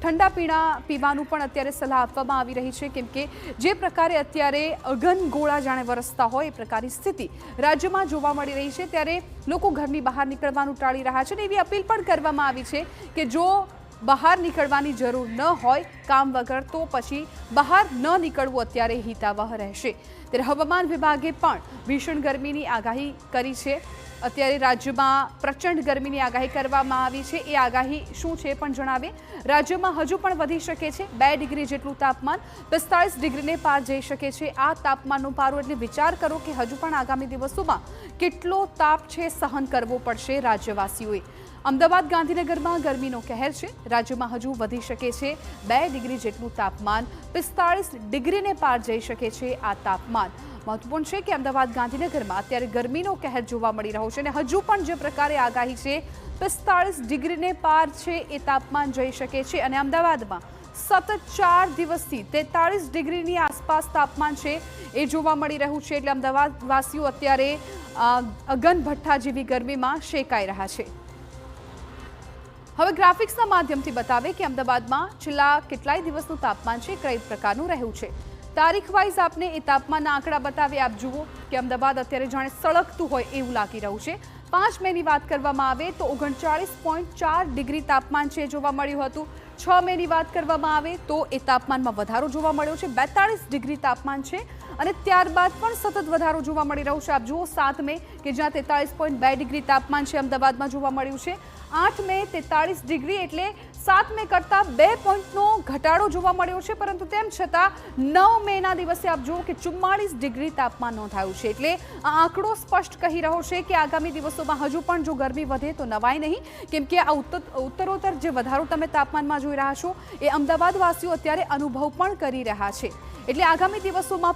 ઠંડા પીવાનું પણ અત્યારે સલાહ આપવામાં આવી રહી છે, કેમ કે જે પ્રકારે અત્યારે અગન ગોળા જાણે વરસતા હોય એ પ્રકારની સ્થિતિ રાજ્યમાં જોવા મળી રહી છે, ત્યારે લોકો ઘરની બહાર નીકળવાનું ટાળી રહ્યા છે અને એવી અપીલ પણ કરવામાં આવી છે કે જો બહાર નીકળવાની જરૂર ન હોય કામ વગર તો પછી બહાર ન નીકળવું અત્યારે હિતાવહ રહેશે। ત્યારે હવામાન વિભાગે પણ ભીષણ ગરમીની આગાહી કરી છે। અત્યારે રાજ્યમાં પ્રચંડ ગરમીની આગાહી કરવામાં આવી છે। એ આગાહી શું છે પણ જણાવે। રાજ્યમાં હજુ પણ વધી શકે છે 2 ડિગ્રી જેટલું તાપમાન, 45 ડિગ્રીને પાર જઈ શકે છે આ તાપમાનનો પારો। એટલે વિચાર કરો કે હજુ પણ આગામી દિવસોમાં કેટલો તાપ છે સહન કરવો પડશે રાજ્યવાસીઓએ। અમદાવાદ ગાંધીનગરમાં ગરમીનો કહેર છે। રાજ્યમાં હજુ વધી શકે છે 2 ડિગ્રી જેટલું તાપમાન, 45 ડિગ્રીને પાર જઈ શકે છે આ તાપમાન। મહત્વપૂર્ણ છે કે અમદાવાદ ગાંધીનગરમાં અત્યારે ગરમીનો કહેર જોવા મળી રહ્યો છે અને હજુ પણ જે પ્રકારે આગાહી છે 45 ડિગ્રીને પાર છે એ તાપમાન જઈ શકે છે અને અમદાવાદમાં સતત 4 દિવસથી 43 ડિગ્રીની આસપાસ તાપમાન છે એ જોવા મળી રહ્યું છે। એટલે અમદાવાદવાસીઓ અત્યારે અગન ભઠ્ઠા જેવી ગરમીમાં શેકાઈ રહ્યા છે। હવે ગ્રાફિક્સના માધ્યમથી બતાવે કે અમદાવાદમાં છેલ્લા કેટલાય દિવસનું તાપમાન છે કઈ પ્રકારનું રહ્યું છે। તારીખ વાઇઝ આપને એ તાપમાનના આંકડા બતાવે। આપ જુઓ કે અમદાવાદ અત્યારે જાણે સળગતું હોય એવું લાગી રહ્યું છે। 5 મેની વાત કરવામાં આવે તો 39.4 ડિગ્રી તાપમાન છે જોવા મળ્યું હતું। 6 મેની વાત કરવામાં આવે તો એ તાપમાનમાં વધારો જોવા મળ્યો છે, 42 ડિગ્રી તાપમાન છે અને ત્યારબાદ પણ સતત વધારો જોવા મળી રહ્યો છે। આપ જુઓ 7 મે કે જ્યાં 43.2 ડિગ્રી તાપમાન છે અમદાવાદમાં જોવા મળ્યું છે। 8 મે 43 ડિગ્રી એટલે 7 મે કરતાં 2 પોઈન્ટનો ઘટાડો જોવા મળ્યો છે, પરંતુ તેમ છતાં 9 મેના દિવસે આપ જુઓ કે 44 ડિગ્રી તાપમાન નોંધાયું છે। એટલે આ આંકડો સ્પષ્ટ કહી રહ્યો છે કે આગામી દિવસોમાં હજુ પણ જો ગરમી વધે તો નવાય નહીં, કેમ કે આ ઉત્તરોત્તર જે વધારો તમે તાપમાનમાં જોઈ રહ્યા છો એ અમદાવાદવાસીઓ અત્યારે અનુભવ પણ કરી રહ્યા છે। એટલે આગામી દિવસોમાં